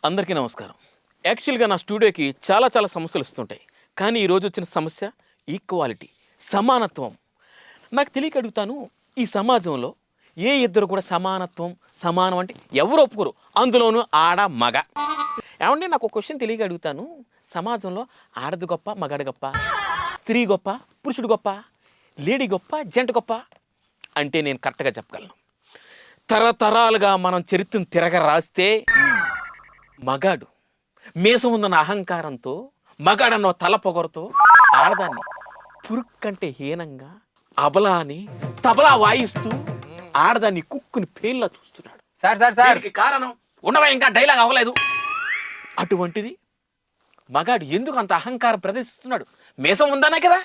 అందరికీ నమస్కారం. యాక్చువల్గా నా స్టూడియోకి చాలా సమస్యలు వస్తుంటాయి. కానీ ఈరోజు వచ్చిన సమస్య ఈక్వాలిటీ, సమానత్వం. నాకు తెలియక అడుగుతాను, ఈ సమాజంలో ఏ ఇద్దరు కూడా సమానం అంటే ఎవరు ఒప్పుకోరు, అందులోనూ ఆడ మగ. ఏమంటే నాకు ఒక క్వశ్చన్ తెలియక అడుగుతాను, సమాజంలో ఆడది గొప్ప మగాడు గొప్ప, స్త్రీ గొప్ప పురుషుడు గొప్ప, లేడీ గొప్ప జంట గొప్ప అంటే నేను కరెక్ట్గా చెప్పగలను. తరతరాలుగా మనం చరిత్రను తిరగ రాస్తే మగాడు మీసం ఉందన్న అహంకారంతో, మగాడన్న తల పొగరుతో ఆడదాన్ని పురుక్కంటే హీనంగా అబలా అని తబలా వాయిస్తూ ఆడదాన్ని కుక్కుని పేర్లా చూస్తున్నాడు. సార్ కారణం ఉండవా, ఇంకా డైలాగ్ అవ్వలేదు. అటువంటిది మగాడు ఎందుకు అంత అహంకారం ప్రదర్శిస్తున్నాడు? మీసం ఉందనే కదా.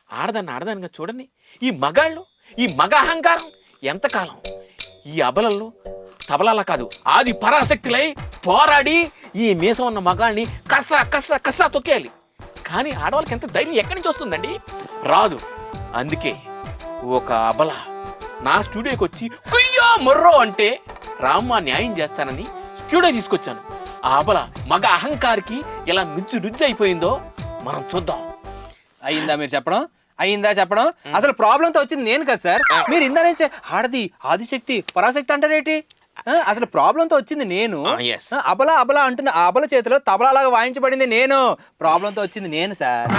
ఆడదానిగా చూడండి. ఈ మగాళ్ళు ఈ మగ అహంకారం ఎంతకాలం ఈ అబలల్లో తబలాలా కాదు, ఆది పరాశక్తులై పోరాడి ఈ మీసం ఉన్న మగాళ్ళని కస్సా తొక్కేయాలి. కానీ ఆడవాళ్ళకి ఎంత ధైర్యం ఎక్కడి నుంచి వస్తుందండి? రాదు. అందుకే ఒక అబల నా స్టూడియోకి వచ్చి కుయ్యో మొర్రో అంటే రామ్మ న్యాయం చేస్తానని స్టూడియో తీసుకొచ్చాను. ఆ అబల మగ అహంకారికి ఎలా నుజ్జు అయిపోయిందో మనం చూద్దాం. అయిందా మీరు చెప్పడం? అసలు ప్రాబ్లంతో వచ్చింది నేను కదా సార్. మీరు ఇందా నుంచి ఆడది ఆదిశక్తి పరాశక్తి అంటారేంటి? అసలు ప్రాబ్లంతో వచ్చింది నేను. అబలా అంటున్న ఆ అబల చేతిలో తబలాలాగా వాయించబడింది నేను. ప్రాబ్లంతో వచ్చింది నేను సార్.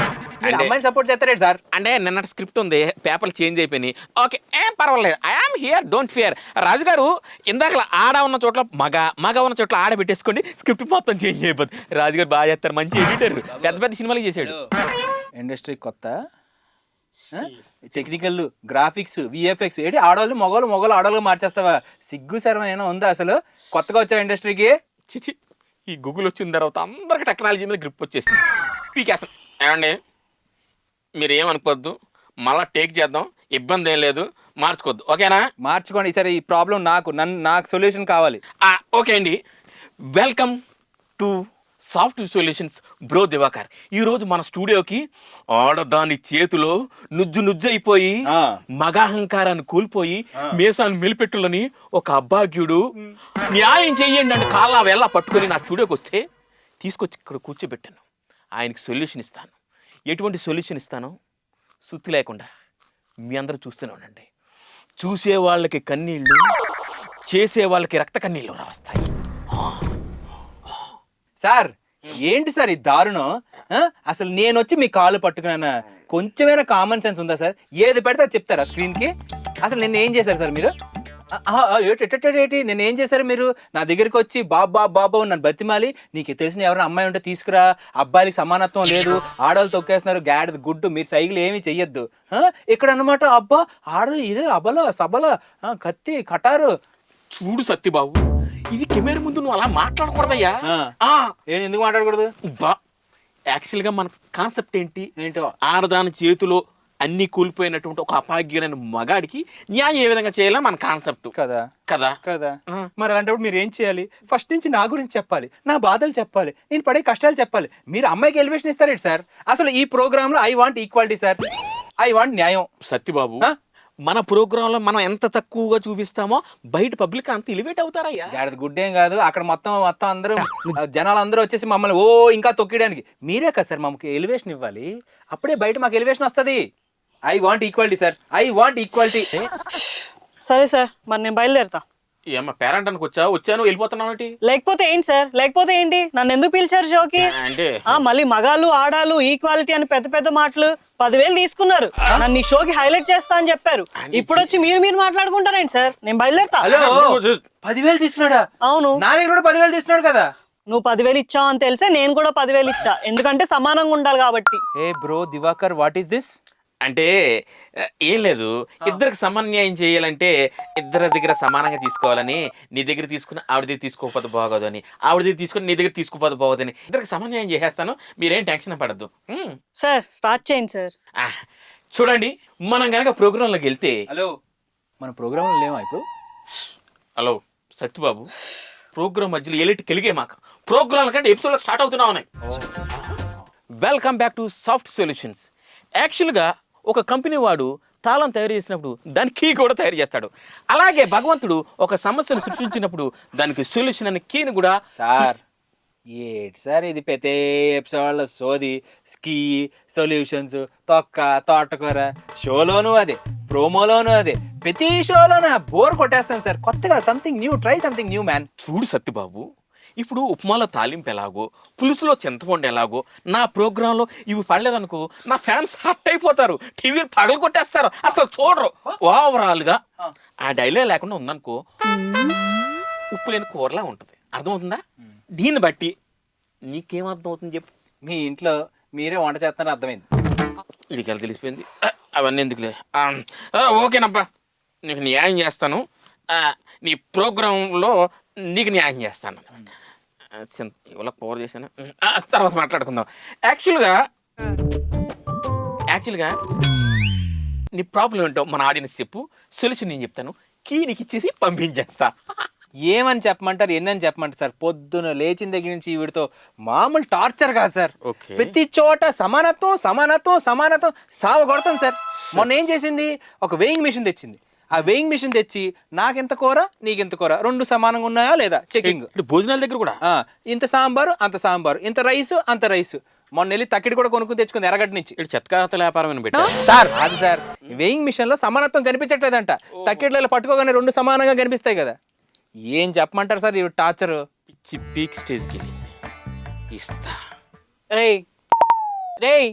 అమ్మాయిని సపోర్ట్ చేస్తారేంటి సార్? అంటే నిన్నటి స్క్రిప్ట్ ఉంది, పేపర్లు చేంజ్ అయిపోయినాయి. ఓకే, ఏం పర్వాలేదు, ఐఆమ్ హియర్, డోంట్ ఫియర్. రాజుగారు ఇందాక ఆడ ఉన్న చోట్ల మగ ఉన్న చోట్ల ఆడ పెట్టేసుకోండి, స్క్రిప్ట్ మొత్తం చేంజ్ అయిపోతుంది. రాజుగారు బాగా చేస్తారు, మంచి ఎడిటర్, పెద్ద సినిమాలు చేశాడు. ఇండస్ట్రీ కొత్త టెక్నికల్ గ్రాఫిక్స్ విఎఫ్ఎక్స్ ఏంటి ఆడవాళ్ళు మగవాళ్ళు ఆడవాళ్ళుగా మార్చేస్తావా? సిగ్గు శరం ఏమైనా ఉందా? అసలు కొత్తగా వచ్చావు ఇండస్ట్రీకి. చిచి, ఈ గూగుల్ వచ్చిన తర్వాత అందరికి టెక్నాలజీ మీద గ్రిప్ వచ్చేసింది. పీకేస్తాం. ఏమండి మీరు ఏమనుకోవద్దు, మళ్ళీ టేక్ చేద్దాం, ఇబ్బంది ఏం లేదు, మార్చుకోవద్దు, ఓకేనా? మార్చుకోండి. సరే, ఈ ప్రాబ్లం నాకు సొల్యూషన్ కావాలి. ఓకే అండి. Welcome to soft solutions bro Divakar. ఈరోజు మన స్టూడియోకి ఆడదాని చేతిలో నుజ్జు అయిపోయి మగాహంకారాన్ని కోల్పోయి మీసాన్ని మెలిపెట్టులని ఒక అబ్బాగ్యుడు న్యాయం చెయ్యండి అంటే కాళ్ళ వేళ పట్టుకొని నా స్టూడియోకి వస్తే తీసుకొచ్చి ఇక్కడ కూర్చోబెట్టాను. ఆయనకి సొల్యూషన్ ఇస్తాను. ఎటువంటి సొల్యూషన్ ఇస్తానో సుత్తి లేకుండా మీ అందరూ చూస్తూనే ఉండండి. చూసే వాళ్ళకి కన్నీళ్ళు, చేసే వాళ్ళకి రక్త కన్నీళ్ళు రాస్తాయి. సార్ ఏంటి సార్ ఈ దారుణం? అసలు నేను వచ్చి మీ కాళ్ళు పట్టుకున్నాను, కొంచెమైనా కామన్ సెన్స్ ఉందా సార్? ఏది పెడితే అది చెప్తారా స్క్రీన్కి? అసలు నిన్న ఏం చేశారు సార్ మీరు? ఏంటి నేను ఏం చేశారు మీరు? నా దగ్గరికి వచ్చి బాబా నన్ను బతిమాలి, నీకు తెలిసిన ఎవరైనా అమ్మాయి ఉంటే తీసుకురా, అబ్బాయిలకి సమానత్వం లేదు, ఆడవాళ్ళు తొక్కేస్తున్నారు, గాడిద గుడ్డు, మీరు సైకిల్ ఏమీ చెయ్యొద్దు ఇక్కడ అనమాట. అబ్బా ఆడదు, ఇదే అబల సబల కత్తి కటారు. చూడు సత్యబాబు, ఇది కెమెరా ముందు నువ్వు అలా మాట్లాడకూడదయ్యా. ఎందుకు మాట్లాడకూడదు? యాక్చువల్గా మన కాన్సెప్ట్ ఏంటో, ఆడదాని చేతిలో అన్ని కూలిపోయినటువంటి ఒక అపాగ్యుడైన మగాడికి న్యాయం ఏ విధంగా చేయాలని మన కాన్సెప్ట్ కదా. మరి అలాంటప్పుడు మీరు ఏం చేయాలి? ఫస్ట్ నుంచి నా గురించి చెప్పాలి, నా బాధలు చెప్పాలి, నేను పడే కష్టాలు చెప్పాలి. మీరు అమ్మాయికి ఎలివేషన్ ఇస్తారేంటి సార్? అసలు ఈ ప్రోగ్రామ్ లో I want equality sir, I want న్యాయం. సత్యబాబు, మన ప్రోగ్రామ్ లో మనం ఎంత తక్కువగా చూపిస్తామో బయట పబ్లిక్ అంత ఎలివేట్ అవుతారయ్యా. గుడ్డేం కాదు, అక్కడ మొత్తం అందరూ జనాలు అందరూ వచ్చేసి మమ్మల్ని ఇంకా తొక్కియడానికి మీరే కదా సార్ మాకు ఎలివేషన్ ఇవ్వాలి. అప్పుడే బయట మాకు ఎలివేషన్ వస్తుంది. I want equality sir, I want equality. సరే సార్, మరి నేను బయలుదేరుతా. ఏమ్మా పేరెంట్ అనుకు వచ్చాను వెళ్ళిపోతున్నావు? లేకపోతే ఏంటి సార్, లేకపోతే ఏంటి? నన్ను ఎందుకు పిలిచారు షోకి? అంటే మళ్ళీ మగాళ్ళు ఆడాలు ఈక్వాలిటీ అని పెద్ద మాటలు 10,000 తీసుకున్నారు, నన్ను ఈ షోకి హైలైట్ చేస్తా అని చెప్పారు. ఇప్పుడు వచ్చి మీరు మాట్లాడుకుంటారేంటి సార్? నేను బయలుదేరుతా. 10,000 తీసుకున్నాడా? అవును, నా దగ్గర కూడా 10,000 తీసుకున్నాడు కదా. నువ్వు 10,000 ఇచ్చావు అని తెలిసే నేను కూడా 10,000 ఇచ్చా, ఎందుకంటే సమానంగా ఉండాలి కాబట్టి. ఏ bro Divakar, what is this? అంటే ఏం లేదు, ఇద్దరికి సమన్యాయం చేయాలంటే ఇద్దరి దగ్గర సమానంగా తీసుకోవాలని. నీ దగ్గర తీసుకుని ఆవిడ దగ్గర తీసుకోకపోతే బాగోదు అని, ఆవిడ దగ్గర తీసుకుని నీ దగ్గర తీసుకోపోతే బాగోదని ఇద్దరికి సమన్యాయం చేసేస్తాను. మీరేం టెన్షన్ పడద్దు సార్. స్టార్ట్ చేయండి సార్. చూడండి, మనం కనుక ప్రోగ్రాంలోకి వెళ్తే. హలో, మన ప్రోగ్రాంలో లేవా ఇప్పుడు? హలో సత్యబాబు, ప్రోగ్రామ్ మధ్యలో ఎలిట్ కలిగే మాకు ప్రోగ్రాంల కంటే ఎపిసోడ్ స్టార్ట్ అవుతున్నా ఉన్నాయి. Welcome back to soft solutions. యాక్చువల్గా ఒక కంపెనీ వాడు తాళం తయారు చేసినప్పుడు దాని కీ కూడా తయారు చేస్తాడు. అలాగే భగవంతుడు ఒక సమస్యను సృష్టించినప్పుడు దానికి సొల్యూషన్ అనే కీని కూడా. సార్ ఏంటి సార్ ఇది ప్రతి ఎపిసోడ్లో సోది స్కీ సొల్యూషన్స్ తొక్క తోటకూర షోలోను అదే ప్రోమోలోను అదే ప్రతి షోలోనూ బోర్ కొట్టేస్తాను సార్. కొత్తగా something new, try something new man. చూడు సత్యబాబు, ఇప్పుడు ఉప్మాలో తాలింపు ఎలాగో, పులుసులో చింతపండు ఎలాగో, నా ప్రోగ్రాంలో ఇవి పడలేదనుకో నా ఫ్యాన్స్ హట్ అయిపోతారు, టీవీలు పగలు కొట్టేస్తారు, అసలు చూడరు. ఓవరాల్గా ఆ డైలాగ్ లేకుండా ఉందనుకో ఉప్పు లేని కూరలా ఉంటుంది. అర్థమవుతుందా? దీన్ని బట్టి నీకేం అర్థమవుతుంది చెప్పు. మీ ఇంట్లో మీరే వంట చేస్తారని అర్థమైంది. ఇడికి తెలిసిపోయింది. అవన్నీ ఎందుకులే. ఓకేనబ్బా, నీకు న్యాయం చేస్తాను. నీ ప్రోగ్రాంలో నీకు న్యాయం చేస్తాను. ఇవాళ పవర్ చేశాను, తర్వాత మాట్లాడుకుందాం. యాక్చువల్గా నీ ప్రాబ్లం ఏంటో మన ఆడియన్స్ చెప్పు, సొల్యూషన్ నేను చెప్తాను. కీ నీకు ఇచ్చేసి పంపించేస్తా. ఏమని చెప్పమంటారు, ఎన్నని చెప్పమంటారు సార్? పొద్దున లేచిన దగ్గర నుంచి వీడితో మామూలు టార్చర్ కాదు సార్. ఓకే. ప్రతి చోట సమానత్వం సమానత్వం సమానత్వం సావ కొడతాం సార్. మొన్న ఏం చేసింది, ఒక వేయింగ్ మిషన్ తెచ్చింది. ఆ వేయింగ్ మిషన్ తెచ్చి నాకెంత కూర నీకెంత కూర రెండు సమానంగా ఉన్నాయా లేదా చెకింగ్. భోజనాల దగ్గర కూడా ఇంత సాంబారు అంత సాంబారు, ఇంత రైస్ అంత రైస్. మొన్న వెళ్ళి తక్కిడి కూడా కొనుక్కుని తెచ్చుకుంది ఎర్రగడ్డ నుంచి. ఇటు చెత్కాతల వ్యాపారం పెట్టా సార్. అది సార్ వేయింగ్ మిషన్ లో సమానత్వం కనిపించట్లేదంట. తక్కిడిలో పట్టుకోగానే రెండు సమానంగా కనిపిస్తాయి కదా. ఏం చెప్పమంటారు సార్ ఈ టార్చర్? పిచ్చి పీక్ స్టేజ్కి వెళ్ళింది. ఇస్తా. రేయ్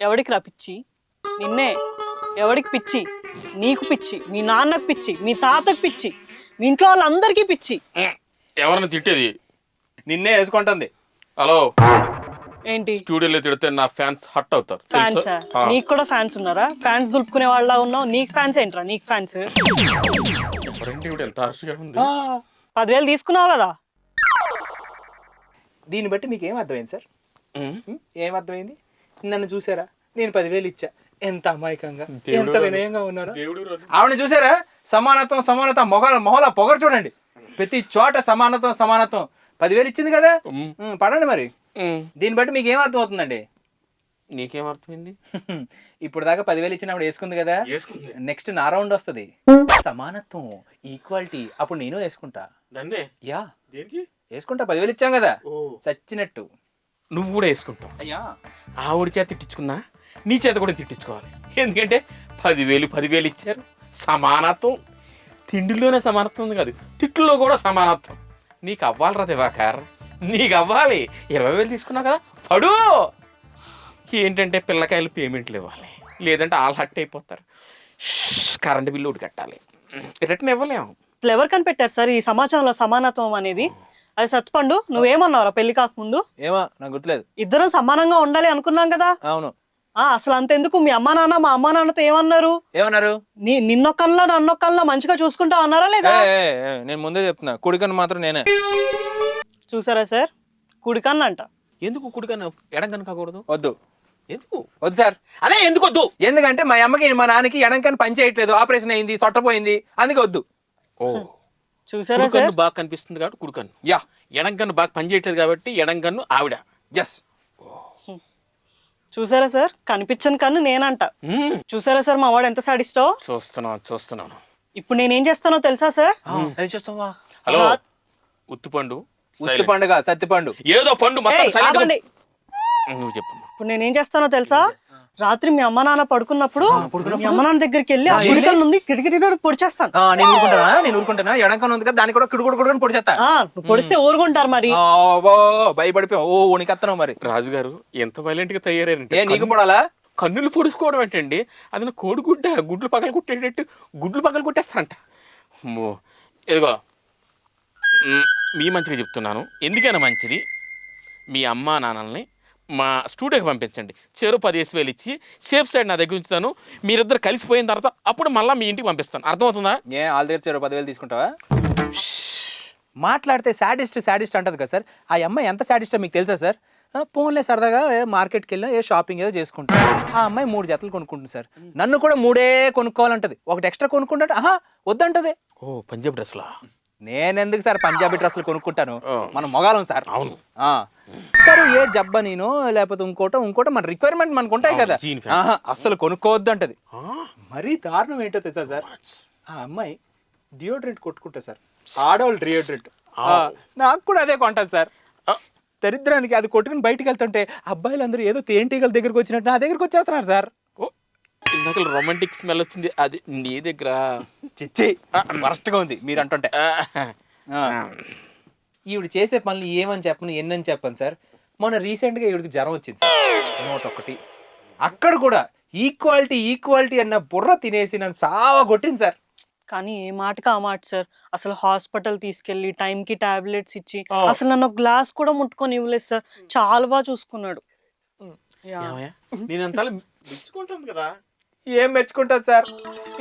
ఎవడికి రా పిచ్చి? నిన్నే. ఎవడికి పిచ్చి? నీకు పిచ్చి, మీ నాన్నకు పిచ్చి, మీ తాతకు పిచ్చి, మీ ఇంట్లో వాళ్ళందరికీ పిచ్చి. ఎవరిని తిట్టేది? నిన్నే వేసుకుంటుంది. హలో, ఏంటి స్టూడియోలో తిడితే నా ఫ్యాన్స్ హట్ అవుతారు. ఫ్యాన్సా? నీకు కూడా ఫ్యాన్స్ ఉన్నారా? ఫ్యాన్స్ దులుపుకునే వాళ్ళ ఉన్నావు, నీకు ఫ్యాన్స్ ఏంట్రా? నీకు ఫ్యాన్స్ 10,000 తీసుకున్నావు కదా. దీన్ని బట్టి మీకు ఏం అర్థమైంది సార్? ఏం అర్థమైంది? నన్ను చూసారా, నేను 10,000 ఇచ్చా. ఎంత అమాయకంగా, ఎంత వినయంగా ఉన్నారు. ఆవిడ చూసారా, సమానత్వం సమానత్వం మొహల పొగరు చూడండి. ప్రతి చోట సమానత్వం సమానత్వం. 10,000 ఇచ్చింది కదా, పడండి మరి. దీన్ని బట్టి మీకు ఏం అర్థం అవుతుందండి? నీకేం అర్థమైంది? ఇప్పుడు దాకా 10,000 ఇచ్చినప్పుడు వేసుకుంది కదా, నెక్స్ట్ నా రౌండ్ వస్తుంది. సమానత్వం, ఈక్వాలిటీ. అప్పుడు నేను వేసుకుంటా. యా వేసుకుంటా. 10,000 ఇచ్చాం కదా, చచ్చినట్టు. నువ్వు కూడా వేసుకుంటావు. అయ్యా ఆవిడ చేత తిట్టించుకున్నా నీ చేత కూడా తిట్టించుకోవాలి. ఎందుకంటే 10,000 ఇచ్చారు. సమానత్వం. తిండిలోనే సమానత్వం ఉంది కాదు, తిట్టులో కూడా సమానత్వం. నీకు అవ్వాలిరా దివాకర్, నీకు అవ్వాలి. 20,000 తీసుకున్నావు కదా, పడు. ఏంటంటే పిల్లకాయలు పేమెంట్లు ఇవ్వాలి, లేదంటే ఆల్ హట్ అయిపోతారు. కరెంటు బిల్లు ఒకటి కట్టాలి, రిటర్న్ ఇవ్వలేము. అసలు ఎవరు కనిపెట్టారు సార్ ఈ సమాజంలో సమానత్వం అనేది? అది సత్పండు, నువ్వేమన్నావురా పెళ్లి కాకముందు? ఏమో నాకు గుర్తులేదు. ఇద్దరం సమానంగా ఉండాలి అనుకున్నాం కదా. అవును. అసలు అంతెందుకు, మీ అమ్మా నాన్న మా అమ్మా నాన్నతో ఏమన్నారు? నిన్నొక్కల్లో నన్నొక్కల్లో మంచిగా చూసుకుంటా అన్నారా లేదా? నేను ముందే చెప్తున్నా, కుడికన్ను మాత్రం నేనే. చూసారా సార్, కుడికన్ను అంట. ఎందుకు కుడికన్ను ఎడం కన్ను కాకూడదు? వద్దు. ఎందుకు వద్దు సార్. అదే ఎందుకు వద్దు? ఎందుకంటే మా అమ్మకి మా నాన్నకి ఎడం కన్ను పని చేయట్లేదు, ఆపరేషన్ అయింది, సొట్టపోయింది, అందుకే వద్దు. ఓ చూసారా సార్, బాగా కనిపిస్తుంది కాబట్టి కుడికన్ను. యా. ఎడం కన్ను బాగా పనిచేయట్లేదు కాబట్టి ఎడం కన్ను ఆవిడ. ఎస్. చూసారా సార్, కనిపించని కన్ను నేనంట. చూసారా సార్ మా వాడు ఎంత సాడిస్టో? చూస్తున్నాను. ఇప్పుడు నేనేం చేస్తానో తెలుసా సార్? ఏం చేస్తావా? హలో, ఉత్తుపండు పండుగ సత్తిపండు ఏదో పండు మొత్తం silent గా- ఆపండి. నువ్వు చెప్పు. ఇప్పుడు నేనేం చేస్తానో తెలుసా? రాత్రి మీ అమ్మ నాన్న పడుకున్నప్పుడు మీ అమ్మ నాన్న దగ్గరికి వెళ్ళి ఆ గుడికన్ను ఉంది కిటికీ పొడిచేస్తాను. నేను ఊరుకుంటానా? ఎడంకన్ను ఉంది కదా, దానికి కూడా కిడుకుడు పొడిచేస్తా. నువ్వు పొడిస్తే ఊరుకుంటారు మరి. భయపడిపోయావు. ఓ ఉనికెత్తను మరి. రాజుగారు ఎంత వైలెంట్ గా తయారంటే. నీకు పొడాలా? కన్నులు పొడుచుకోవడం ఏంటండి? అది కోడిగుడ్డ, గుడ్లు పగలు కొట్టేటట్టు గుడ్లు పగలు కొట్టేస్తారంట. ఇదిగో మీ మంచిగా చెప్తున్నాను, ఎందుకైనా మంచిది మీ అమ్మా నాన్నల్ని మా స్టూడియోకి పంపించండి. 10,000 ఇచ్చి సేఫ్ సైడ్ నా దగ్గర ఉంచుతాను. మీరిద్దరు కలిసిపోయిన తర్వాత అప్పుడు మళ్ళీ మీ ఇంటికి పంపిస్తాను. అర్థమవుతుందా? వాళ్ళ దగ్గర 10,000 తీసుకుంటావా? మాట్లాడితే శాడిస్ట్ అంటది కదా సార్. ఆ అమ్మాయి ఎంత శాడిస్టో మీకు తెలుసా సార్? ఫోన్లే సరదాగా మార్కెట్కి వెళ్ళినా షాపింగ్ ఏదో చేసుకుంటాను. ఆ అమ్మాయి 3 జతలు కొనుక్కుంటుంది సార్. నన్ను కూడా 3 కొనుక్కోవాలంటది. ఒకటి ఎక్స్ట్రా కొనుక్కుంటే వద్దంటది. ఓ పంజాబ్ డ్రెస్లా? నేనెందుకు సార్ పంజాబీ డ్రెస్సులు కొనుక్కుంటాను? మనం మొగాలం సార్. అవును సార్. ఏ జబ్బా నేను లేకపోతే ఇంకోటో మన రిక్వైర్మెంట్ మనకు ఉంటాయి కదా, అస్సలు కొనుక్కోవద్దు అంటది. మరీ దారుణం ఏంటో తెలుసా సార్? ఆ అమ్మాయి డియోడ్రెంట్ కొట్టుకుంటా సార్, ఆడవాళ్ళు డియోడ్రెంట్. నాకు కూడా అదే కొంటది సార్. దరిద్రానికి అది కొట్టుకుని బయటికి వెళ్తుంటే అబ్బాయిలందరూ ఏదో తేనెటీగల దగ్గరికి వచ్చినట్టు నా దగ్గరికి వచ్చేస్తున్నారు సార్. ఓ ఇందాక రొమాంటిక్ స్మెల్ వచ్చింది, అది నీ దగ్గర. చిచ్చి వరస్ట్గా ఉంది మీరు అంటుంటే. ఈవిడ చేసే పనులు ఏమని చెప్పను ఎన్నని చెప్పను సార్. మొన్న రీసెంట్గా ఈవిడికి జ్వరం వచ్చింది సార్, 101. అక్కడ కూడా ఈక్వాలిటీ ఈక్వాలిటీ అన్న బుర్ర తినేసి నన్ను సావా కొట్టింది సార్. కానీ ఏ మాటకి ఆ మాట సార్. అసలు హాస్పిటల్ తీసుకెళ్లి టైంకి టాబ్లెట్స్ ఇచ్చి అసలు నన్ను ఒక గ్లాస్ కూడా ముట్టుకొని ఇవ్వలేదు సార్. చాలా బాగా చూసుకున్నాడు. యా. నేనంతా మెచ్చుకుంటాను కదా. ఏం మెచ్చుకుంటాను సార్.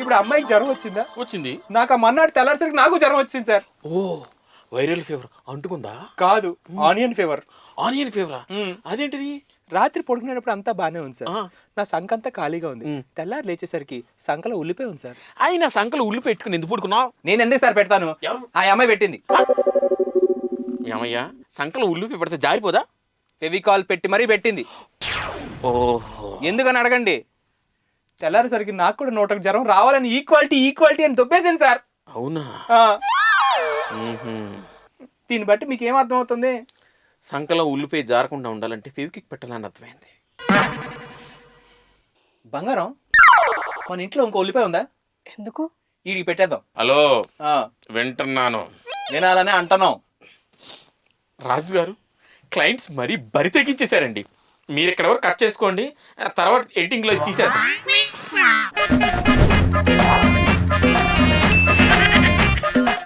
ఇప్పుడు అమ్మాయికి జ్వరం వచ్చిందా? వచ్చింది. నాకు ఆ మన్నాడు తెల్లారిసరికి నాకు జ్వరం వచ్చింది సార్. ఓ వైరల్ ఫీవర్ అంటుకుందా? కాదు, ఆనియన్ ఫీవర్. ఆనియన్ ఫీవరా? అదేంటిది? రాత్రి పడుకునేటప్పుడు అంతా బాగానే ఉంది సార్. నా సంకంతా ఖాళీగా ఉంది. తెల్లారి లేచేసరికి సంకలో ఉల్లిపోయి ఉంది సార్. అయినా సంకలు ఉల్లి పెట్టుకుని ఎందుకు పడుకున్నావు? నేను ఎందుకు సార్ పెడతాను, ఎవరు? ఆ అమ్మాయి పెట్టింది. ఏమయ్యా సంకలు ఉల్లి పెడితే జారిపోదా? ఫెవికాల్ పెట్టి మరీ పెట్టింది. ఓహో, ఎందుకని అడగండి. తెల్లారేసరికి నాకు కూడా 101 జ్వరం రావాలని ఈక్వాలిటీ ఈక్వాలిటీ అని దొబ్బేసింది సార్. అవునా? దీన్ని బట్టి మీకు ఏం అర్థం అవుతుంది? సంకలో ఉల్లిపోయి జారకుండా ఉండాలంటే ఫెవికిక్ పెట్టాలని అర్థమైంది. బంగారం, మన ఇంట్లో ఇంకో ఉల్లిపాయ ఉందా? ఎందుకు? వీడికి పెట్టేద్దాం. హలో, వింటున్నాను. నేను అలానే అంటున్నాం. రాజు గారు, క్లయింట్స్ మరీ బరి తెగించేశారండి. మీరు ఇక్కడ వరకు కట్ చేసుకోండి, తర్వాత ఎడిటింగ్లో తీసేద్దాం.